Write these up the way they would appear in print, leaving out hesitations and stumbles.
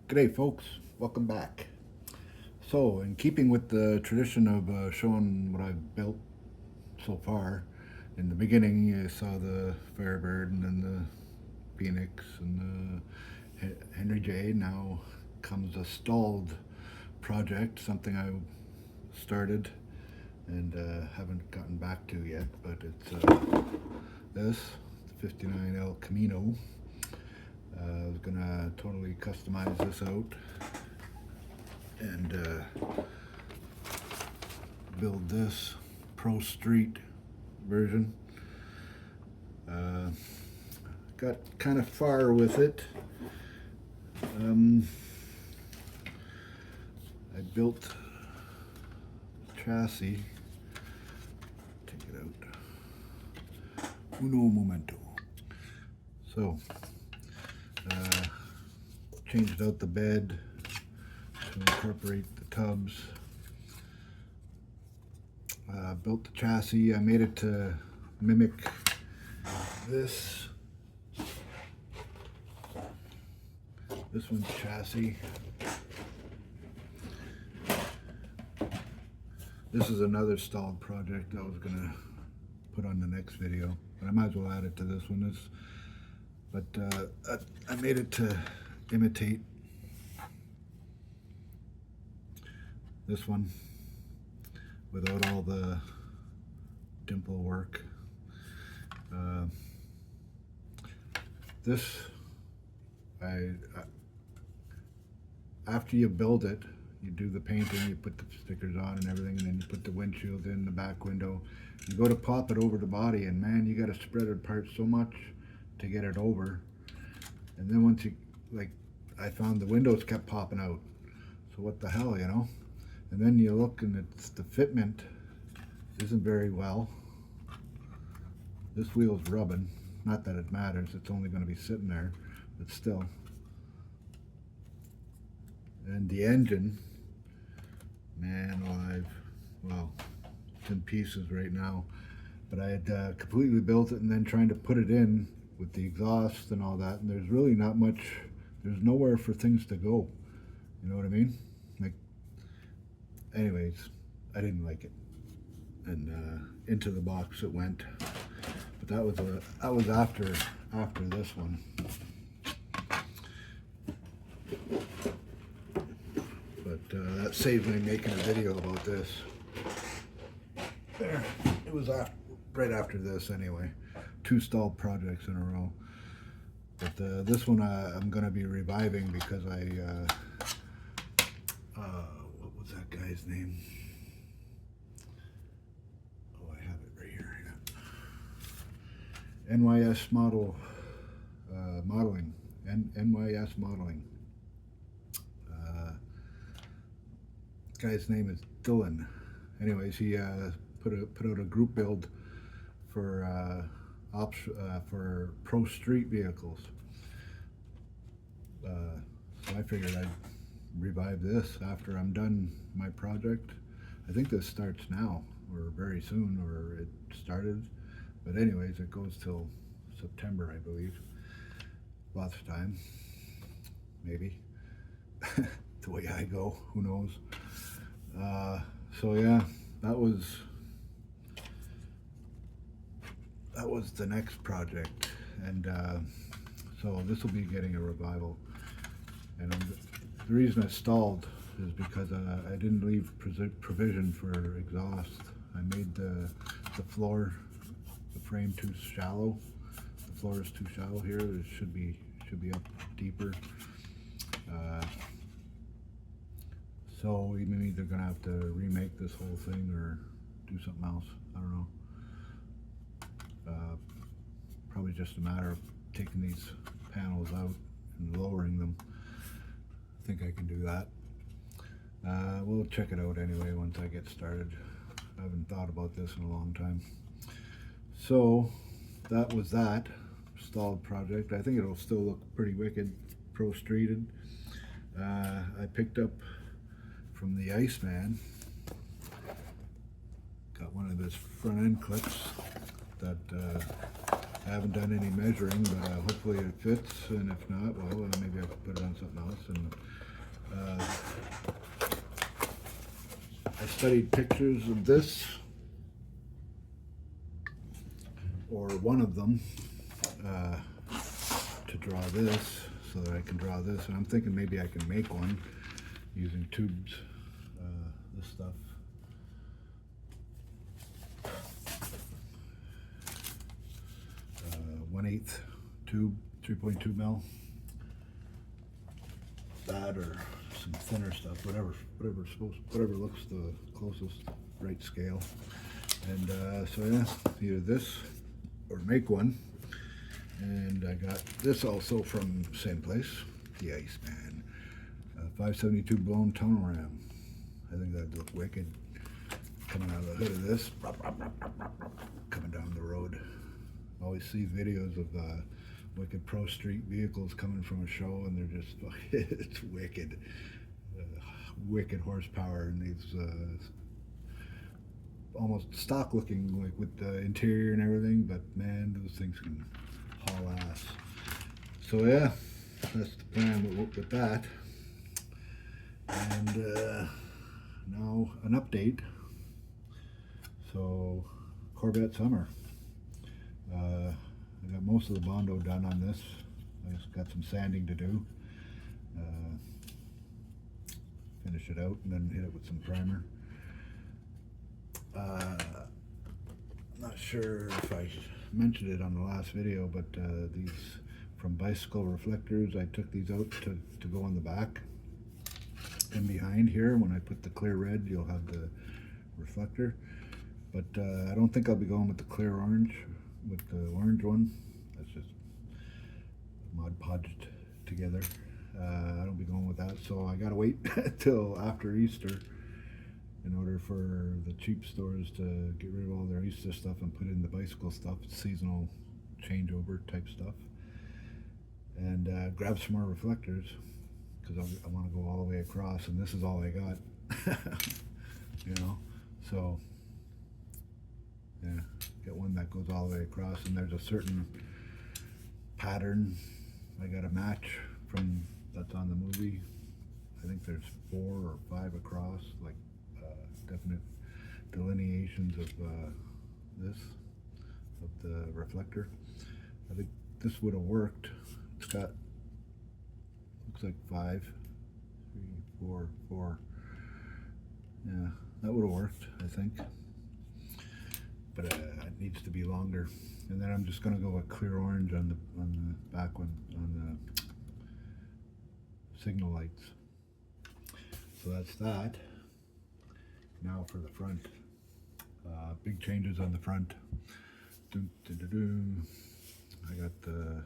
G'day folks, welcome back. So, in keeping with the tradition of showing what I've built so far, in the beginning you saw the Firebird and then the Phoenix and the Henry J. Now comes a stalled project, something I started and haven't gotten back to yet, but it's this 59L Camino. I was gonna totally customize this out and build this Pro Street version. Got kind of far with it. I built the chassis. Take it out. Uno momento. So. Changed out the bed to incorporate the tubs. Built the chassis. I made it to mimic this one's chassis. This is another stalled project I was gonna put on the next video, but I might as well add it to this one. But I made it to imitate this one without all the dimple work. This, after you build it, you do the painting, you put the stickers on and everything, and then you put the windshield in, the back window. You go to pop it over the body, and man, you got to spread it apart so much to get it over. And then once you, I found the windows kept popping out. So what the hell, you know? And then you look and it's the fitment isn't very well. This wheel's rubbing. Not that it matters, it's only going to be sitting there, but still. And the engine, man alive, well, it's in pieces right now. But I had completely built it and then trying to put it in with the exhaust and all that, and there's really not much, there's nowhere for things to go, you know what I mean? Anyways, I didn't like it, and into the box it went. But that was after this one. But that saved me making a video about this. There, it was right after this anyway. 2 stalled projects in a row. But this one I'm going to be reviving because what was that guy's name? Oh, I have it right here. Yeah. Modeling. NYSModeling. Guy's name is Dylan. Anyways, he put out a group build for Pro Street vehicles. So I figured I'd revive this after I'm done my project. I think this starts now, or very soon, or it started. But anyways, it goes till September, I believe. Lots of time, maybe. The way I go, who knows. So yeah, that was the next project, and so this will be getting a revival. And the reason I stalled is because I didn't leave provision for exhaust. I made the floor, the frame too shallow. The floor is too shallow here. It should be up deeper. So I'm either gonna have to remake this whole thing or do something else. I don't know. Probably just a matter of taking these panels out and lowering them. I think I can do that. We'll check it out anyway once I get started. I haven't thought about this in a long time. So that was that stalled project. I think it'll still look pretty wicked, Pro Streeted. I picked up from the Iceman, got one of his front end clips that I haven't done any measuring, but hopefully it fits, and if not, well, maybe I can put it on something else. And studied pictures of this, or one of them, to draw this, so that I can draw this. And I'm thinking maybe I can make one using tubes, this stuff. 1/8 tube, 3.2 mil. That or some thinner stuff, whatever looks the closest right scale. And so yeah, either this or make one. And I got this also from the same place, the Iceman, 572 blown tunnel ram. I think that'd look wicked coming out of the hood of this, coming down the road. I always see videos of wicked pro street vehicles coming from a show, and they're just, it's wicked. Wicked horsepower, and these almost stock looking, like with the interior and everything, but man, those things can haul ass. So yeah, that's the plan with that. And now an update. So Corvette Summer. I got most of the Bondo done on this. I just got some sanding to do. Finish it out and then hit it with some primer. Not sure if I mentioned it on the last video, but these from bicycle reflectors, I took these out to go on the back. And behind here, when I put the clear red, you'll have the reflector. But I don't think I'll be going with the clear orange, with the orange one. That's just Mod Podged together. I don't be going with that, so I gotta wait till after Easter in order for the cheap stores to get rid of all their Easter stuff and put in the bicycle stuff, seasonal changeover type stuff, and grab some more reflectors, because I want to go all the way across, and this is all I got. You know, so yeah, get one that goes all the way across, and there's a certain pattern I gotta match from that's on the movie. I think there's 4 or 5 across, like definite delineations of this, of the reflector. I think this would have worked. It's got, looks like 5, 3, 4, 4. Yeah, that would have worked, I think. But it needs to be longer. And then I'm just gonna go with clear orange on the back one, on the signal lights. So that's that. Now for the front. Big changes on the front. I got the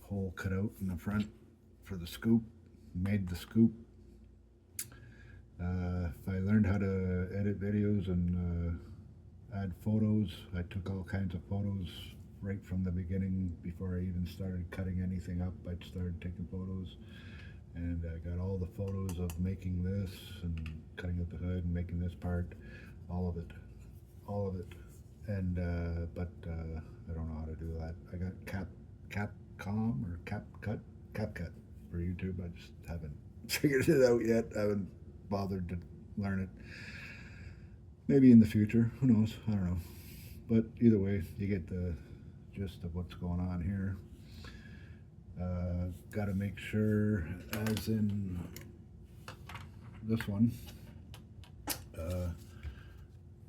hole cut out in the front for the scoop. Made the scoop. If I learned how to edit videos and add photos, I took all kinds of photos right from the beginning. Before I even started cutting anything up, I started taking photos, and I got all the photos of making this and cutting out the hood and making this part, all of it. And but I don't know how to do that. I got Capcom or CapCut for YouTube. I just haven't figured it out yet. I haven't bothered to learn it. Maybe in the future, who knows, I don't know. But either way, you get the gist of what's going on here. Got to make sure, as in this one,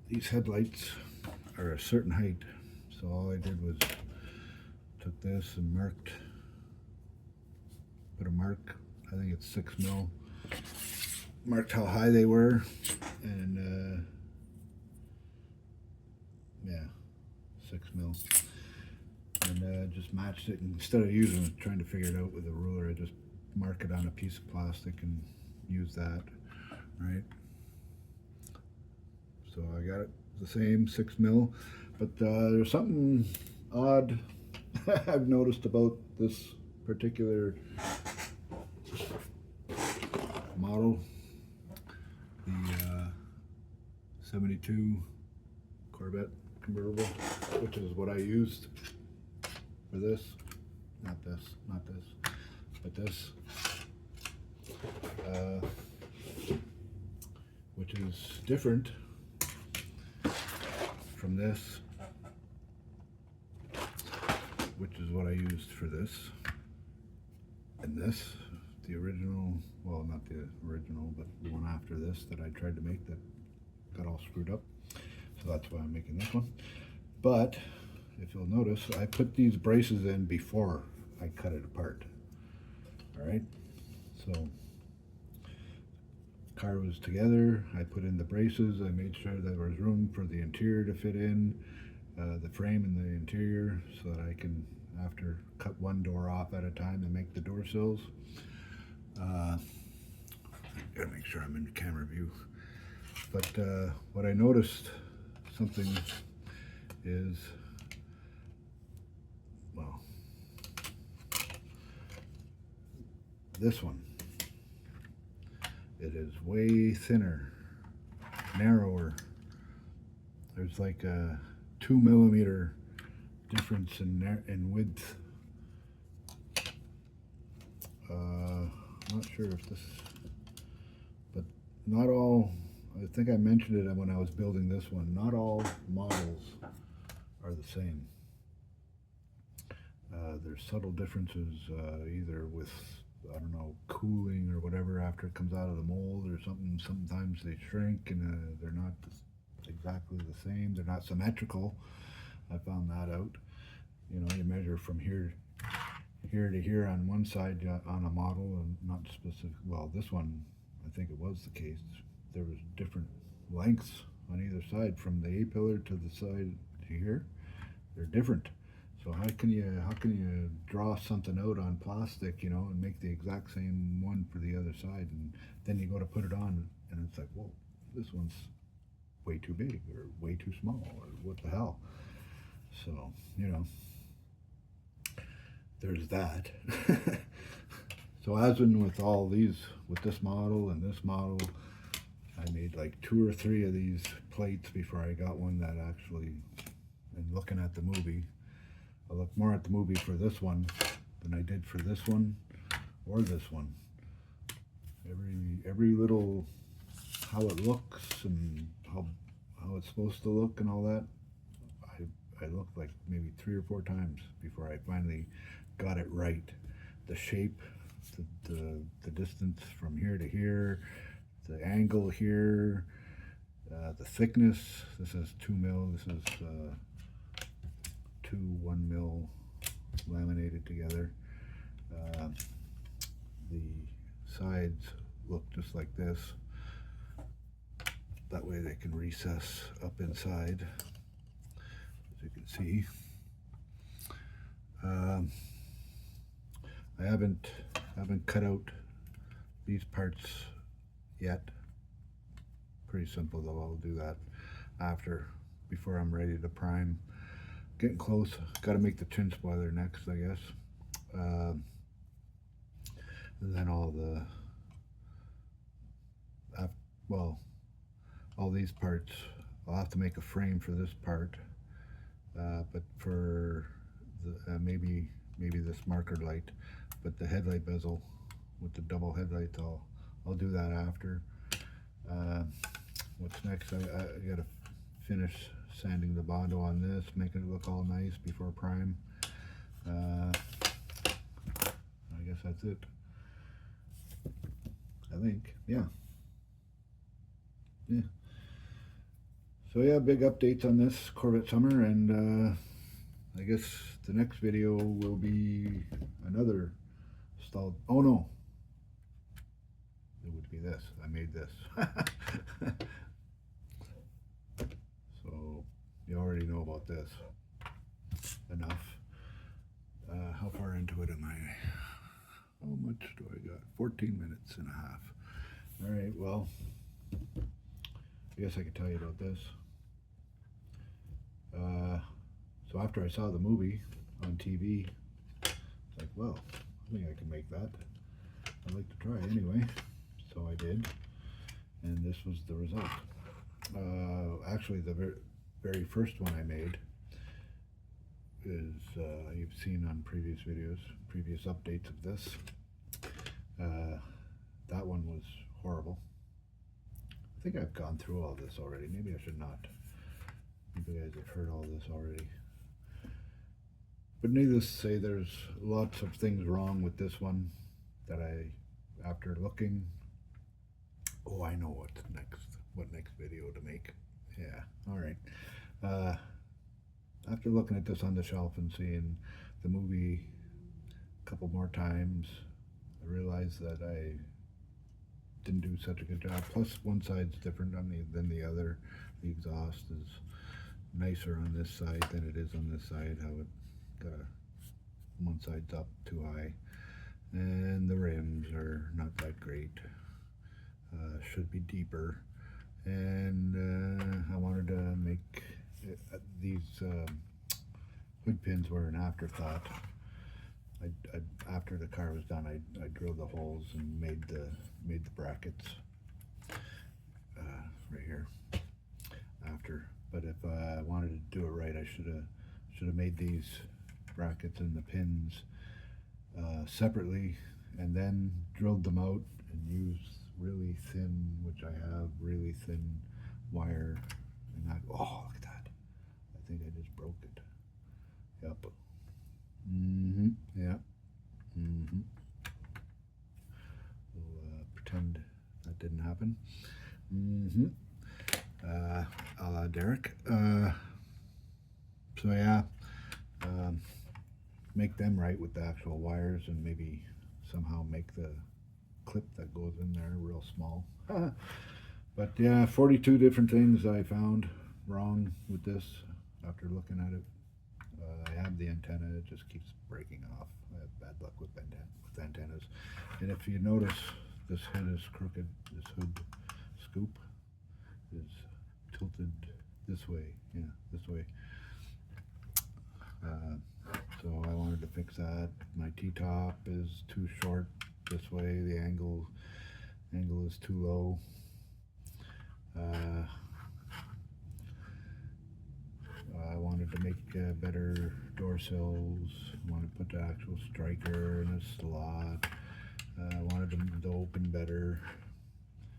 these headlights are a certain height. So all I did was took this and put a mark, I think it's 6 mil, marked how high they were, and yeah, 6 mil, and just matched it. And instead of trying to figure it out with a ruler, I just mark it on a piece of plastic and use that, right? So I got it the same 6 mil, but there's something odd I've noticed about this particular model, the 72 Corvette convertible, which is what I used for this, not this, but this. which is different from this, which is what I used for this. And this, the original, well, not the original, but the one after this that I tried to make that got all screwed up. So that's why I'm making this one. But if you'll notice, I put these braces in before I cut it apart. All right, so car was together, I put in the braces, I made sure there was room for the interior to fit in, the frame and the interior, so that I can, after, cut one door off at a time and make the door sills. Gotta make sure I'm in camera view. But what I noticed something is, well, this one, it is way thinner, narrower. There's like a 2 millimeter difference in width. Not sure if this, but not all, I think I mentioned it when I was building this one, not all models are the same. There's subtle differences, either with, I don't know, cooling or whatever after it comes out of the mold or something. Sometimes they shrink and they're not exactly the same. They're not symmetrical. I found that out. You know, you measure from here to here on one side on a model, and not specific. Well, this one, I think it was the case. There was different lengths on either side, from the A-pillar to the side to here. They're different. So how can you draw something out on plastic, you know, and make the exact same one for the other side, and then you go to put it on, and it's like, whoa, this one's way too big or way too small, or what the hell? So, you know, there's that. So as in with all these, with this model and this model, I made like 2 or 3 of these plates before I got one that actually, and looking at the movie, I looked more at the movie for this one than I did for this one or this one. Every little, how it looks and how it's supposed to look and all that, I looked like maybe 3 or 4 times before I finally got it right. The shape, the distance from here to here, the angle here, the thickness. This is 2 mil. This is 2 1 mil laminated together. The sides look just like this. That way they can recess up inside, as you can see. I haven't cut out these parts yet. Pretty simple though. I'll do that before I'm ready to prime. Getting close. Got to make the chin spoiler next, I guess. And then all these parts, I'll have to make a frame for this part. But for the, maybe this marker light, but the headlight bezel with the double headlights, I'll do that after. What's next? I gotta finish sanding the Bondo on this, making it look all nice before prime. I guess that's it. I think, yeah. So yeah, big updates on this Corvette Summer, and I guess the next video will be another stalled. Oh no, it would be this. I made this. So you already know about this. Enough. How far into it am I? How much do I got? 14 minutes and a half. All right, well, I guess I could tell you about this. So after I saw the movie on TV, it's like, well, I think I can make that. I'd like to try anyway. So I did, and this was the result. Actually, the very first one I made is, you've seen on previous videos, previous updates of this. That one was horrible. I think I've gone through all this already. Maybe I should not. Maybe you guys have heard all this already. But needless to say, there's lots of things wrong with this one that after looking, oh, I know what's next, what next video to make. Yeah, all right. After looking at this on the shelf and seeing the movie a couple more times, I realized that I didn't do such a good job. Plus, one side's different than the other. The exhaust is nicer on this side than it is on this side. How it one side's up too high, and the rims are not that great. Should be deeper, and I wanted to make these hood pins were an afterthought. After the car was done, I drilled the holes and made the brackets right here after. But if I wanted to do it right, I should have made these brackets and the pins separately, and then drilled them out and used really thin, which I have really thin wire. And oh, look at that! I think I just broke it. Yep. Yeah. We'll pretend that didn't happen. A la Derek. So yeah, make them right with the actual wires, and maybe somehow make the clip that goes in there real small. But yeah, 42 different things I found wrong with this after looking at it. I have the antenna, it just keeps breaking off. I have bad luck with antennas. And if you notice, this head is crooked. This hood scoop is tilted this way. Yeah, this way. So I wanted to fix that. My T-top is too short this way. The angle is too low. I wanted to make better door sills. I wanted to put the actual striker in a slot. I wanted them to open better.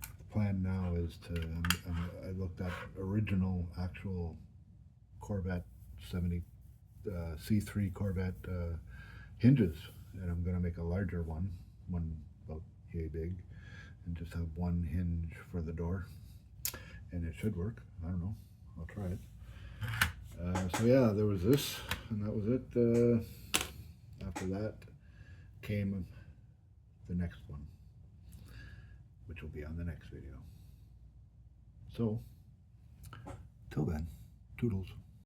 The plan now is to, I looked at original actual Corvette 70 C3 Corvette hinges, and I'm going to make a larger one about yay big, and just have one hinge for the door, and it should work. I don't know, I'll try it. So yeah, there was this, and that was it. After that came the next one, which will be on the next video. So till then, toodles.